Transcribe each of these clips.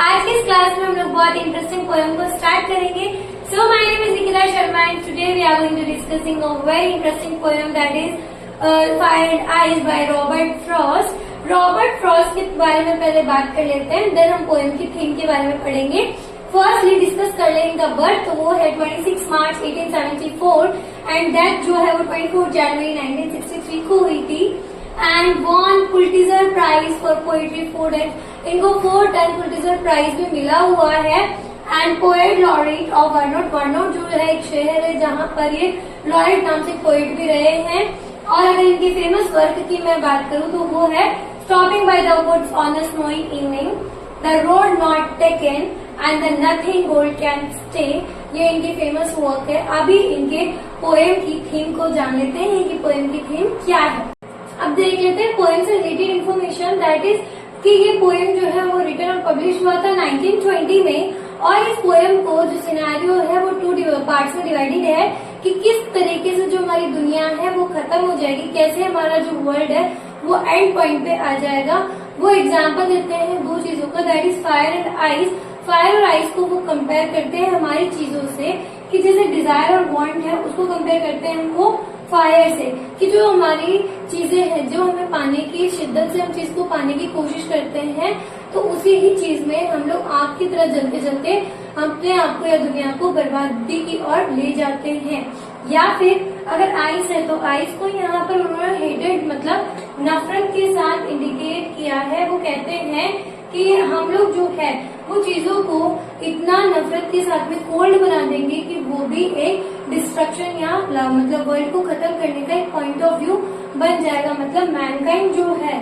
आज के इस क्लास में हम लोग बहुत इंटरेस्टिंग पोएम को स्टार्ट करेंगे। So my name is Nikita Sharma and today we are going to discussing a very interesting poem that is fire and ice by Robert Frost. Robert Frost के बारे में पहले बात कर लेते हैं, देन हम पोएम की थीम के बारे में पढ़ेंगे। फर्स्टली डिस्कस कर लेंगे इनका बर्थ, तो वो है 26 मार्च 1874 एंड डेथ जो है वो 24 जनवरी 1963 को हुई थी। And won Pulitzer prize for poetry 4 times, इनको 4 टाइम पुलिट्जर प्राइज भी मिला हुआ है। And poet laureate of Vermont, Vermont जो है एक शहर है जहाँ पर ये लॉरेट नाम से पोएट भी रहे हैं। और अगर इनकी फेमस वर्क की मैं बात करूँ तो वो है stopping by the woods on a snowy evening, the road not taken and the nothing gold can stay. ये इनकी फेमस वर्क है। अभी इनके पोएम की थीम को जान लेते हैं कि पोएम की थीम क्या है। अब देख लेते हैं पोएम से रिलेटेड इन्फॉर्मेशन, दैट इज कि ये पोएम जो है वो रिटन और पब्लिश हुआ था 1920 में। और इस पोएम को जो सिनेरियो है वो 2 पार्ट्स में डिवाइडेड है कि किस तरीके से जो हमारी दुनिया है वो खत्म हो जाएगी, कैसे हमारा जो वर्ल्ड है वो एंड पॉइंट पे आ जाएगा। वो एग्जाम्पल देते हैं 2 चीजों का, that is fire and ice. Fire और आइस को वो कंपेयर करते हैं हमारी चीजों से, कि जैसे डिजायर और वांट है उसको कंपेयर करते हैं वो फायर से, कि जो हमारी चीजें हैं जो हमें पाने की शिद्दत से हम चीज को पाने की कोशिश करते हैं, तो उसी ही चीज में हम लोग आग की तरह जलते जलते अपने आप को या दुनिया को बर्बादी की ओर ले जाते हैं। या फिर अगर आइस है तो आइस को यहाँ पर उन्होंने हेटेड मतलब नफरत के साथ इंडिकेट किया है। वो कहते हैं कि हम लोग जो है वो चीजों को इतना नफरत के साथ में कोल्ड बना देंगे कि वो भी एक डिस्ट्रक्शन या मतलब वर्ल्ड को खत्म करने का एक पॉइंट ऑफ व्यू बन जाएगा। मतलब मैनकाइंड जो है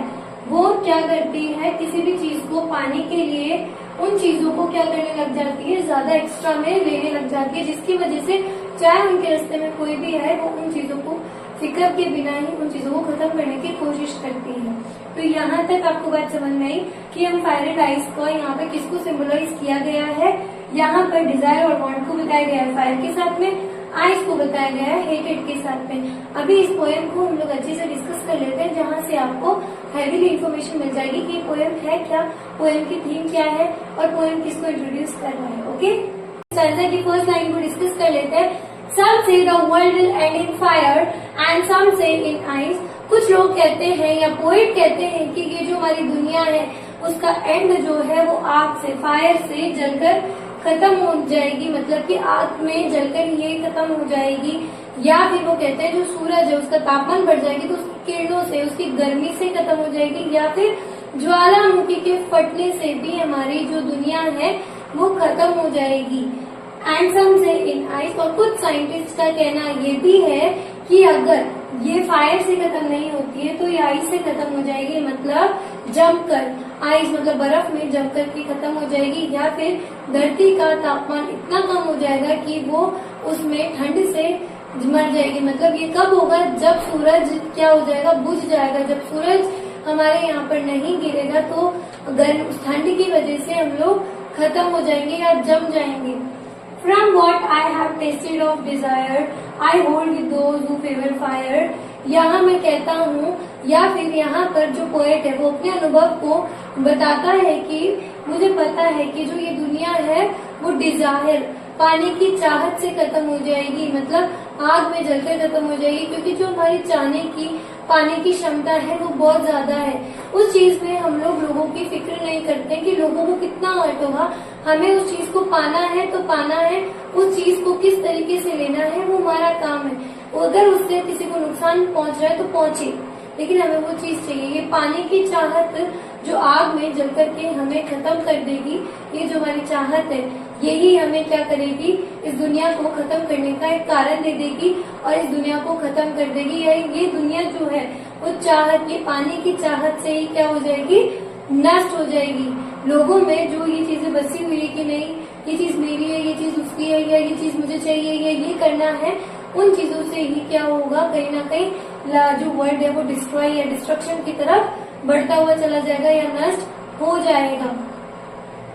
वो क्या करती है, किसी भी चीज को पाने के लिए उन चीजों को क्या करने लग जाती है, ज्यादा एक्स्ट्रा में लेने लग जाती है, जिसकी वजह से चाहे उनके रास्ते में कोई भी है वो उन चीजों को फिक्र के बिना ही उन चीजों को खत्म करने की कोशिश करती है। तो यहाँ तक आपको बात समझ में आई कि हम फायर एंड आइस को यहाँ पे किसको सिंबलाइज किया गया है। यहाँ पर डिजायर और वांट को बताया गया है फायर के साथ में, आइस को बताया गया है हेटेड के साथ में। अभी इस पोएम को हम लोग अच्छे से डिस्कस कर लेते हैं, जहाँ से आपको हैवीली इन्फॉर्मेशन मिल जाएगी कि पोएम है क्या, पोएम की थीम क्या है और पोएम किसको इंट्रोड्यूस कर रहा है। ओके, स्टैंजा की फर्स्ट लाइन को डिस्कस कर लेते हैं। Some say the world will end in fire and some say in ice. कुछ लोग कहते हैं या पोएट कहते हैं कि ये जो हमारी दुनिया है उसका एंड जो है वो आग से, फायर से जलकर खत्म हो जाएगी, मतलब कि आग में जलकर ये खत्म हो जाएगी। या फिर वो कहते हैं जो सूरज है उसका तापमान बढ़ जाएगी तो उसकी किरणों से, उसकी गर्मी से खत्म हो जाएगी। या फिर ज्वालामुखी के फटने से भी हमारी जो दुनिया है वो खत्म हो जाएगी। एंड सम से इन आइस, और कुछ साइंटिस्ट का कहना ये भी है कि अगर ये फायर से खत्म नहीं होती है तो ये आइस से खत्म हो जाएगी, मतलब जमकर, आइस मतलब बर्फ में जमकर की खत्म हो जाएगी। या फिर धरती का तापमान इतना कम हो जाएगा कि वो उसमें ठंड से मर जाएगी। मतलब ये कब होगा, जब सूरज क्या हो जाएगा, बुझ जाएगा। जब सूरज हमारे यहाँ पर नहीं गिरेगा तो ठंड की वजह से हम लोग खत्म हो जाएंगे या जम जाएंगे। From what I have tasted of desire, I hold with those who favor fire. यहाँ मैं कहता हूँ, या फिर यहाँ पर जो पोएट है वो अपने अनुभव को बताता है कि मुझे पता है कि जो ये दुनिया है वो डिजायर, पाने की चाहत से खत्म हो जाएगी, मतलब आग में जलकर खत्म हो जाएगी। क्योंकि जो हमारी चाहने की, पाने की क्षमता है वो बहुत ज्यादा है। उस चीज में हम लोगों की फिक्र नहीं करते कि लोगों को कितना हर्ट होगा। हमें उस चीज को पाना है तो पाना है, उस चीज को किस तरीके से लेना है वो हमारा काम है। अगर उससे किसी को नुकसान पहुंच रहा है तो पहुंचे, लेकिन हमें वो चीज चाहिए। ये पाने की चाहत जो आग में जलकर के हमें खत्म कर देगी, ये जो हमारी चाहत है यही हमें क्या करेगी, इस दुनिया को खत्म करने का एक कारण दे देगी और इस दुनिया को खत्म कर देगी। ये दुनिया जो है वो चाहत, ये पाने की चाहत से ही क्या हो जाएगी, नष्ट हो जाएगी। लोगों में जो ये चीजें बसी हुई है कि नहीं ये चीज मेरी है, ये चीज उसकी है, या ये चीज मुझे चाहिए, या ये करना है, उन चीजों से ही क्या होगा, कहीं ना कहीं जो वर्ल्ड है वो डिस्ट्रॉय या डिस्ट्रक्शन की तरफ बढ़ता हुआ चला जाएगा या नष्ट हो जाएगा।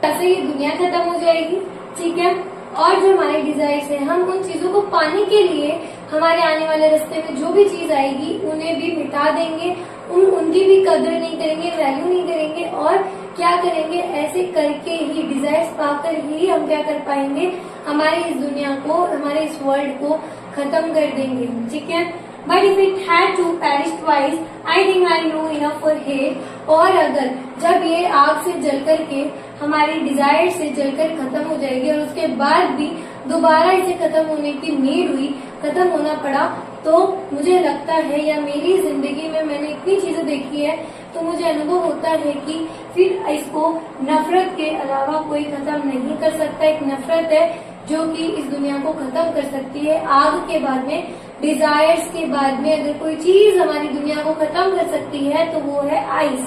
ऐसे ये दुनिया खत्म हो जाएगी, ठीक है। और जो हमारे डिजायर्स है, हम उन चीजों को पाने के लिए हमारे आने वाले रास्ते में जो भी चीज आएगी उन्हें भी मिटा देंगे, उनकी भी कदर नहीं करेंगे, वैल्यू नहीं करेंगे। और क्या करेंगे, ऐसे करके ही, डिजायर्स पाकर ही हम क्या कर पाएंगे, हमारी इस दुनिया को, हमारे इस वर्ल्ड को खत्म कर देंगे, ठीक है। But if it had to perish twice, I think I know enough for hate. और अगर जब ये आग से जल करके, हमारी डिजायर से जलकर खत्म हो जाएगी और उसके बाद भी दोबारा इसे खत्म होने की नीड हुई, खत्म होना पड़ा, तो मुझे लगता है, या मेरी जिंदगी में मैंने इतनी चीजें देखी है, तो मुझे अनुभव होता है कि फिर इसको नफरत के अलावा कोई खत्म नहीं कर सकता। एक नफरत है जो कि इस दुनिया को खत्म कर सकती है। आग के बाद में, डिजायर्स के बाद में अगर कोई चीज हमारी दुनिया को खत्म कर सकती है तो वो है आइस,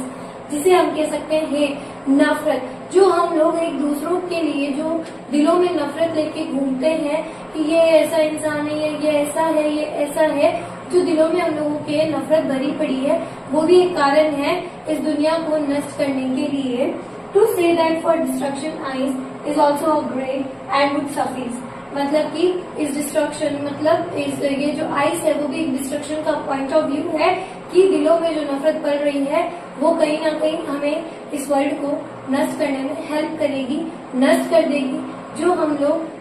जिसे हम कह सकते हैं नफरत। जो हम लोग एक दूसरों के लिए जो दिलों में नफरत लेके घूमते हैं कि ये ऐसा इंसान है, ये ऐसा है, ये ऐसा है, जो दिलों में हम लोगों के नफरत भरी पड़ी है, वो भी एक कारण है इस दुनिया को नष्ट करने के लिए। To say that for destruction ice is also a great and would suffice. मतलब कि इस डिस्ट्रक्शन, मतलब ये जो आइस है वो भी एक डिस्ट्रक्शन का पॉइंट ऑफ व्यू है कि दिलों में जो नफरत पड़ रही है वो कहीं ना कहीं हमें इस वर्ल्ड को नष्ट करने में हेल्प करेगी, नष्ट कर देगी। जो हम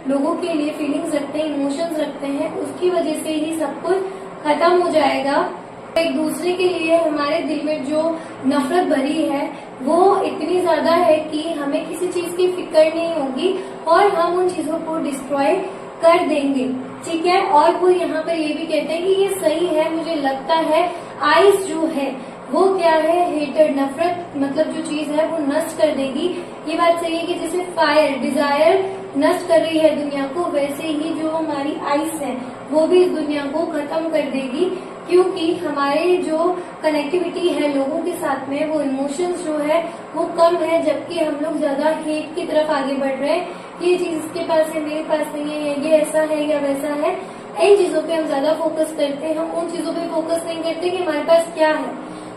लोगों के लिए फीलिंग्स रखते हैं, इमोशंस रखते हैं, उसकी वजह से ही सब कुछ खत्म हो जाएगा। एक दूसरे के लिए हमारे दिल में जो नफरत भरी है वो इतनी ज्यादा है कि हमें किसी चीज की फिक्र नहीं होगी और हम उन चीजों को डिस्ट्रॉय कर देंगे, ठीक है। और वो यहाँ पर ये भी कहते हैं कि ये सही है, मुझे लगता है आइस जो है वो क्या है, हेटेड, नफरत, मतलब जो चीज है वो नष्ट कर देगी। ये बात सही है कि जैसे फायर, डिजायर नष्ट कर रही है दुनिया को, वैसे ही जो हमारी आइस है वो भी इस दुनिया को खत्म कर देगी, क्योंकि हमारे जो कनेक्टिविटी है लोगों के साथ में, वो इमोशंस जो है वो कम है, जबकि हम लोग ज्यादा हेट की तरफ आगे बढ़ रहे हैं कि ये चीज इसके पास है, मेरे पास नहीं है, ये ऐसा है या वैसा है। इन चीजों पे हम ज्यादा फोकस करते हैं, हम उन चीजों पे फोकस नहीं करते कि हमारे पास क्या है।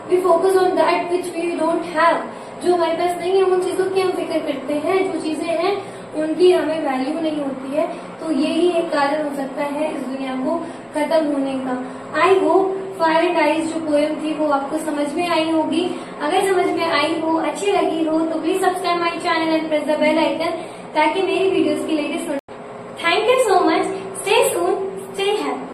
We focus on that which we don't have. जो हमारे पास नहीं है उन चीजों की हम फिक्र करते हैं, जो चीजें हैं उनकी हमें वैल्यू नहीं होती है। तो यही एक कारण हो सकता है इस दुनिया को खत्म होने का। I hope fire and ice जो पोएम थी वो आपको समझ में आई होगी। अगर समझ में आई हो, अच्छी लगी हो, तो please subscribe my channel and press the bell icon ताकि मेरी वीडियोस की लेटेस्ट। Thank you